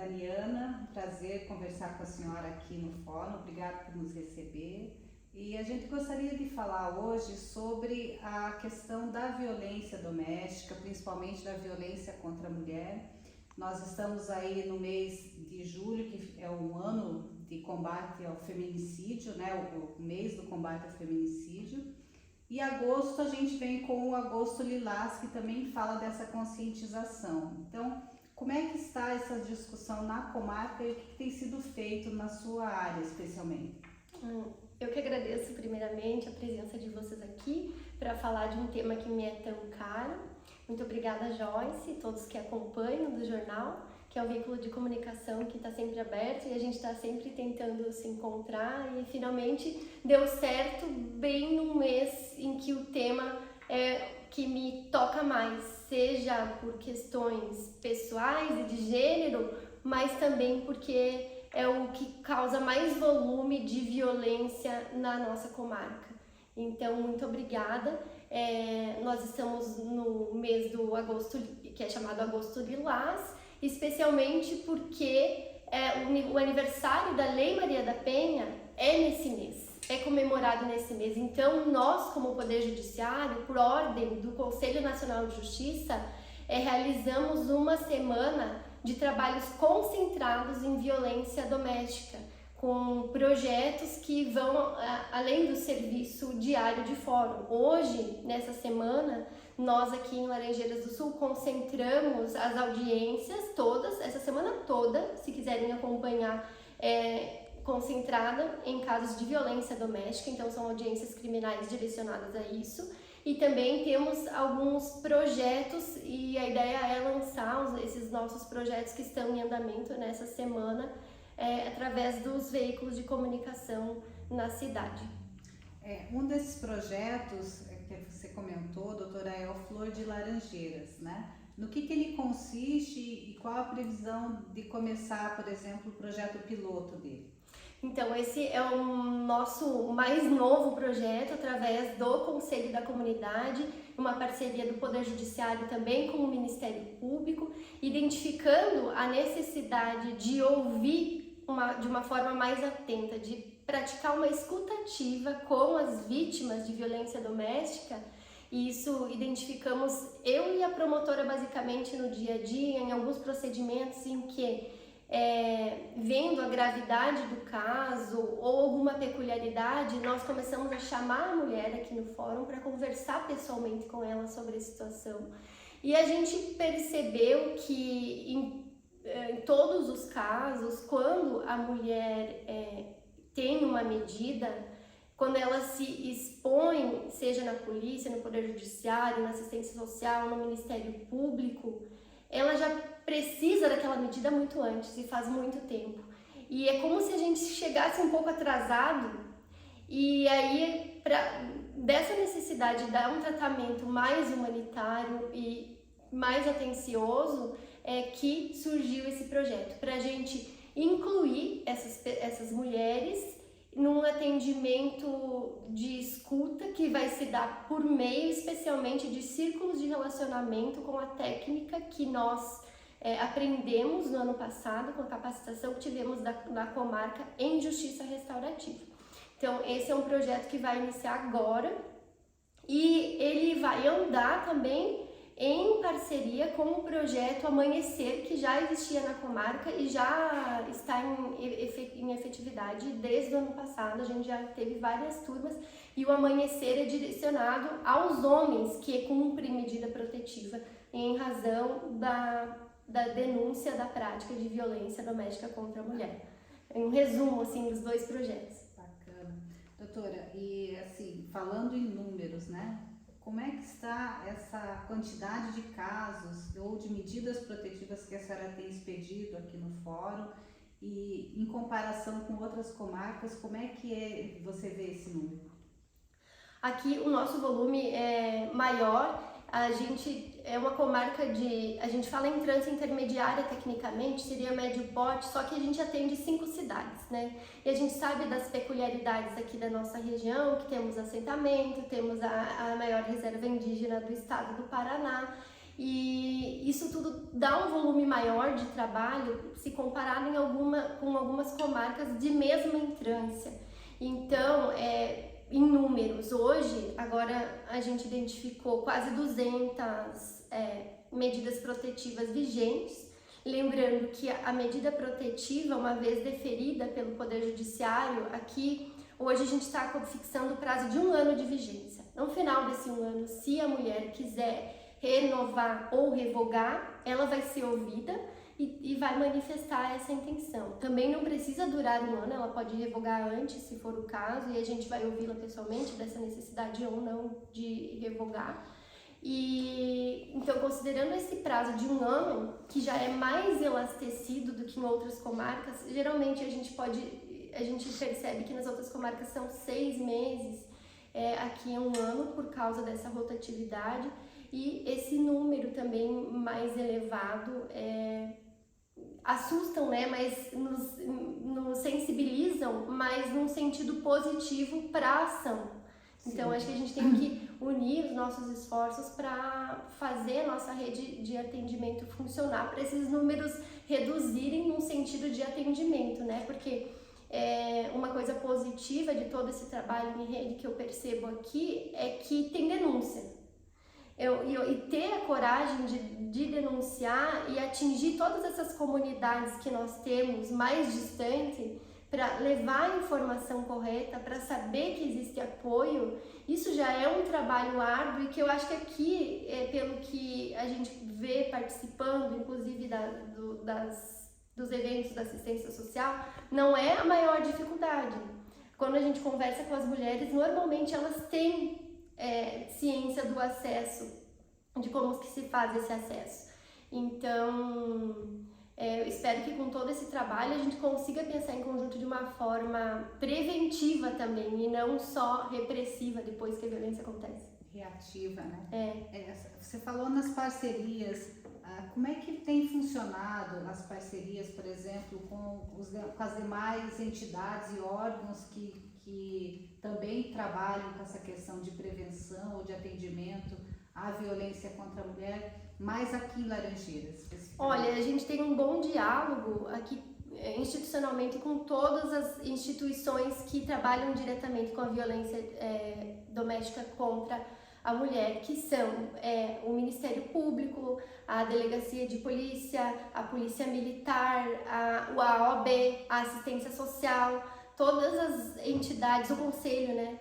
Daniana, um prazer conversar com a senhora aqui no fórum, obrigada por nos receber. E a gente gostaria de falar hoje sobre a questão da violência doméstica, principalmente da violência contra a mulher. Nós estamos aí no mês de julho, que é o ano de combate ao feminicídio, né? O mês do combate ao feminicídio. E agosto a gente vem com o Agosto Lilás, que também fala dessa conscientização. Então, como é que está essa discussão na comarca e o que tem sido feito na sua área, especialmente? Eu que agradeço primeiramente a presença de vocês aqui para falar de um tema que me é tão caro. Muito obrigada, Joyce, e todos que acompanham do jornal, que é um veículo de comunicação que está sempre aberto e a gente está sempre tentando se encontrar e finalmente deu certo bem num mês em que o tema é que me toca mais, seja por questões pessoais e de gênero, mas também porque é o que causa mais volume de violência na nossa comarca. Então, muito obrigada. Nós estamos no mês do agosto, que é chamado Agosto Lilás, especialmente porque o aniversário da Lei Maria da Penha é nesse mês, é comemorado nesse mês. Então, nós, como Poder Judiciário, por ordem do Conselho Nacional de Justiça, realizamos uma semana de trabalhos concentrados em violência doméstica, com projetos que vão além do serviço diário de fórum. Hoje, nessa semana, nós aqui em Laranjeiras do Sul concentramos as audiências todas, essa semana toda, se quiserem acompanhar, concentrada em casos de violência doméstica, então são audiências criminais direcionadas a isso. E também temos alguns projetos e a ideia é lançar esses nossos projetos que estão em andamento nessa semana através dos veículos de comunicação na cidade. Um desses projetos que você comentou, doutora, é o Flor de Laranjeiras, né? No que ele consiste e qual a previsão de começar, por exemplo, o projeto piloto dele? Então, esse é o nosso mais novo projeto, através do Conselho da Comunidade, uma parceria do Poder Judiciário também com o Ministério Público, identificando a necessidade de ouvir de uma forma mais atenta, de praticar uma escuta ativa com as vítimas de violência doméstica. E isso identificamos eu e a promotora basicamente no dia a dia, em alguns procedimentos em que vendo a gravidade do caso ou alguma peculiaridade, nós começamos a chamar a mulher aqui no fórum para conversar pessoalmente com ela sobre a situação. E a gente percebeu que em todos os casos, quando a mulher tem uma medida, quando ela se expõe, seja na polícia, no Poder Judiciário, na assistência social, no Ministério Público, ela já precisa daquela medida muito antes e faz muito tempo. E é como se a gente chegasse um pouco atrasado e aí, dessa necessidade de dar um tratamento mais humanitário e mais atencioso, que surgiu esse projeto, para a gente incluir essas mulheres num atendimento de escuta que vai se dar por meio especialmente de círculos de relacionamento com a técnica que nós aprendemos no ano passado com a capacitação que tivemos na comarca em justiça restaurativa. Então esse é um projeto que vai iniciar agora e ele vai andar também em parceria com o projeto Amanhecer, que já existia na comarca e já está em efetividade desde o ano passado. A gente já teve várias turmas e o Amanhecer é direcionado aos homens que cumprem medida protetiva em razão da denúncia da prática de violência doméstica contra a mulher. Um resumo assim dos dois projetos. Bacana. Doutora, e assim, falando em números, né? Como é que está essa quantidade de casos ou de medidas protetivas que a senhora tem expedido aqui no fórum e em comparação com outras comarcas, como é que você vê esse número? Aqui o nosso volume é maior, a gente é uma comarca a gente fala em trânsito intermediária tecnicamente, seria médio porte, só que a gente atende 5 cidades, né? E a gente sabe das peculiaridades aqui da nossa região, que temos assentamento, temos a maior reserva indígena do estado do Paraná, E isso tudo dá um volume maior de trabalho se comparado com algumas comarcas de mesma entrância. Então, em números, hoje, agora a gente identificou quase 200 medidas protetivas vigentes. Lembrando que a medida protetiva, uma vez deferida pelo Poder Judiciário, aqui hoje a gente está fixando o prazo de 1 ano de vigência. No final desse 1 ano, se a mulher quiser renovar ou revogar, ela vai ser ouvida e vai manifestar essa intenção. Também não precisa durar 1 ano, ela pode revogar antes, se for o caso, e a gente vai ouvi-la pessoalmente dessa necessidade ou não de revogar. E então, considerando esse prazo de 1 ano, que já é mais elastecido do que em outras comarcas, geralmente a gente percebe que nas outras comarcas são 6 meses, aqui é 1 ano por causa dessa rotatividade. E esse número também mais elevado assustam, né? Mas nos sensibilizam, mas num sentido positivo para a ação. Sim. Então, acho que a gente tem que unir os nossos esforços para fazer a nossa rede de atendimento funcionar, para esses números reduzirem num sentido de atendimento, né? Porque uma coisa positiva de todo esse trabalho em rede que eu percebo aqui é que tem denúncia. E ter a coragem de denunciar e atingir todas essas comunidades que nós temos mais distante, para levar a informação correta, para saber que existe apoio, isso já é um trabalho árduo e que eu acho que aqui, pelo que a gente vê participando, inclusive dos eventos da assistência social, não é a maior dificuldade. Quando a gente conversa com as mulheres, normalmente elas têm ciência do acesso, de como que se faz esse acesso. Então, eu espero que com todo esse trabalho a gente consiga pensar em conjunto de uma forma preventiva também, e não só repressiva depois que a violência acontece. Reativa, né? Você falou nas parcerias, como é que tem funcionado as parcerias, por exemplo, com as demais entidades e órgãos que também trabalham com essa questão de prevenção ou de atendimento à violência contra a mulher, mais aqui em Laranjeiras? Olha, a gente tem um bom diálogo aqui institucionalmente com todas as instituições que trabalham diretamente com a violência doméstica contra a mulher, que são o Ministério Público, a Delegacia de Polícia, a Polícia Militar, a OAB, a Assistência Social, todas as entidades, o Conselho, né,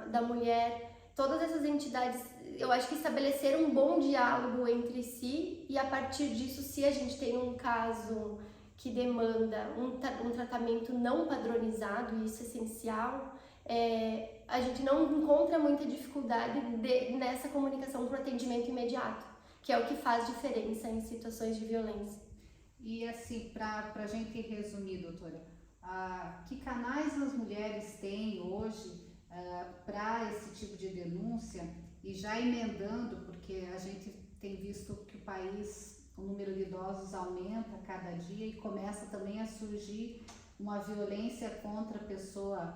da Mulher, todas essas entidades, eu acho que estabeleceram um bom diálogo entre si, e a partir disso, se a gente tem um caso que demanda um tratamento não padronizado, e isso é essencial, a gente não encontra muita dificuldade nessa comunicação para o atendimento imediato, que é o que faz diferença em situações de violência. E assim, para a gente resumir, doutora, que canais as mulheres têm hoje para esse tipo de denúncia? E já emendando, porque a gente tem visto que o número de idosos aumenta a cada dia e começa também a surgir uma violência contra a pessoa,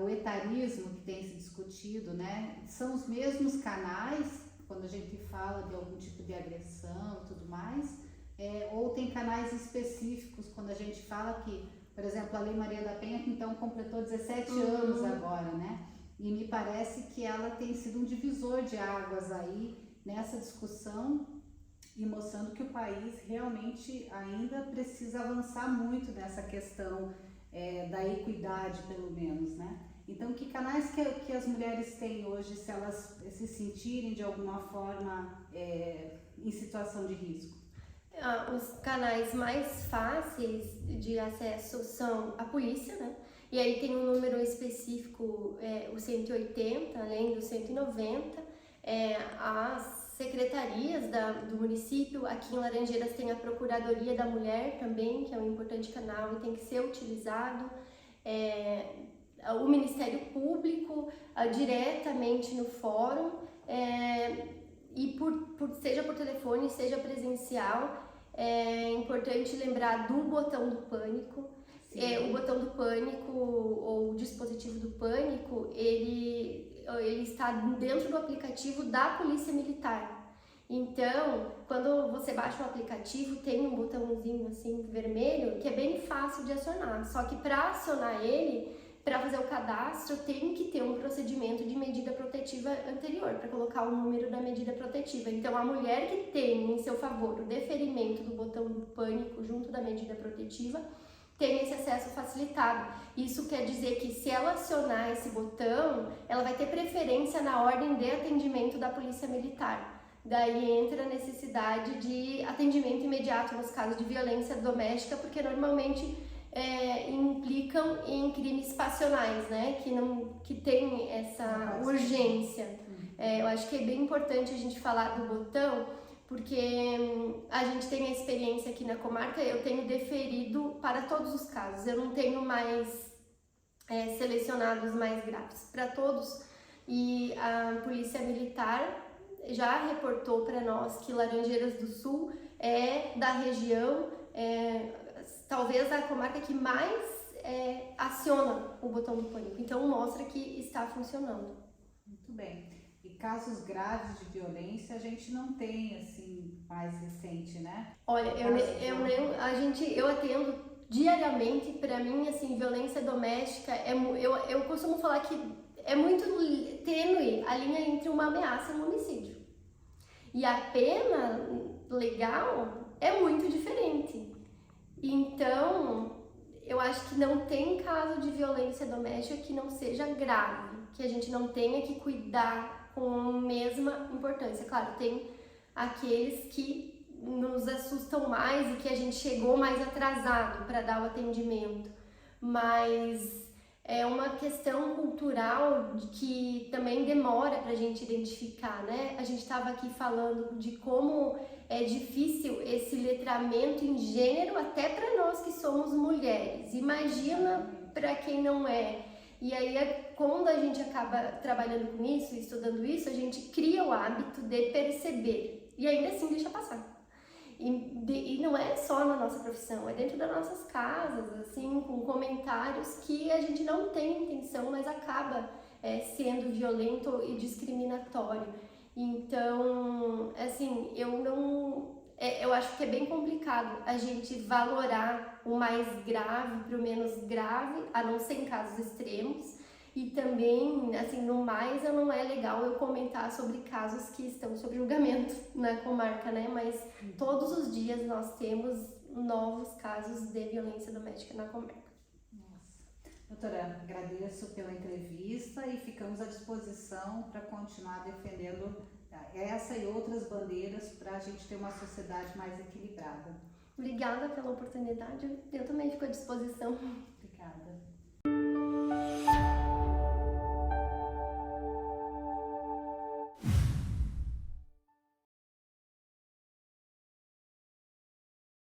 o etarismo que tem se discutido, né? São os mesmos canais quando a gente fala de algum tipo de agressão e tudo mais, ou tem canais específicos quando a gente fala que, por exemplo, a Lei Maria da Penha, então, completou 17 anos agora, né? E me parece que ela tem sido um divisor de águas aí nessa discussão e mostrando que o país realmente ainda precisa avançar muito nessa questão da equidade, pelo menos, né? Então, que canais que as mulheres têm hoje, se elas se sentirem de alguma forma em situação de risco? Os canais mais fáceis de acesso são a polícia, né? E aí tem um número específico, o 180, além do 190, as secretarias do município. Aqui em Laranjeiras tem a Procuradoria da Mulher também, que é um importante canal e tem que ser utilizado. O Ministério Público, diretamente no fórum, e seja por telefone, seja presencial. É importante lembrar do botão do pânico. O botão do pânico ou o dispositivo do pânico, ele está dentro do aplicativo da Polícia Militar. Então, quando você baixa o aplicativo, tem um botãozinho assim vermelho que é bem fácil de acionar. Só que para acionar ele, para fazer o cadastro, tem que ter um procedimento de medida protetiva anterior, para colocar o número da medida protetiva. Então, a mulher que tem em seu favor o deferimento do botão do pânico junto da medida protetiva, tem esse acesso facilitado. Isso quer dizer que se ela acionar esse botão, ela vai ter preferência na ordem de atendimento da Polícia Militar. Daí entra a necessidade de atendimento imediato nos casos de violência doméstica, porque normalmente implicam em crimes passionais, né? Que tem essa urgência. Eu acho que é bem importante a gente falar do botão, porque a gente tem a experiência aqui na comarca, eu tenho deferido para todos os casos, eu não tenho mais selecionado os mais graves, para todos, e a Polícia Militar já reportou para nós que Laranjeiras do Sul é da região, talvez a comarca que mais aciona o botão do pânico, então mostra que está funcionando. Muito bem. E casos graves de violência a gente não tem, assim, mais recente, né? Olha, eu atendo diariamente. Para mim, assim, violência doméstica, eu costumo falar que é muito tênue a linha entre uma ameaça e um homicídio. E a pena legal é muito diferente. Então, eu acho que não tem caso de violência doméstica que não seja grave, que a gente não tenha que cuidar com a mesma importância. Claro, tem aqueles que nos assustam mais e que a gente chegou mais atrasado para dar o atendimento, mas é uma questão cultural que também demora para a gente identificar, né? A gente estava aqui falando de como é difícil esse letramento em gênero até para nós que somos mulheres. Imagina para quem não é. E aí, quando a gente acaba trabalhando com isso, estudando isso, a gente cria o hábito de perceber e ainda assim deixa passar. E não é só na nossa profissão, é dentro das nossas casas, assim, com comentários que a gente não tem intenção, mas acaba sendo violento e discriminatório. Então, assim, eu acho que é bem complicado a gente valorar o mais grave para o menos grave, a não ser em casos extremos. E também, assim, no mais, não é legal eu comentar sobre casos que estão sob julgamento na comarca, né? Mas todos os dias nós temos novos casos de violência doméstica na comarca. Nossa. Doutora, agradeço pela entrevista e ficamos à disposição para continuar defendendo essa e outras bandeiras para a gente ter uma sociedade mais equilibrada. Obrigada pela oportunidade, eu também fico à disposição. Obrigada.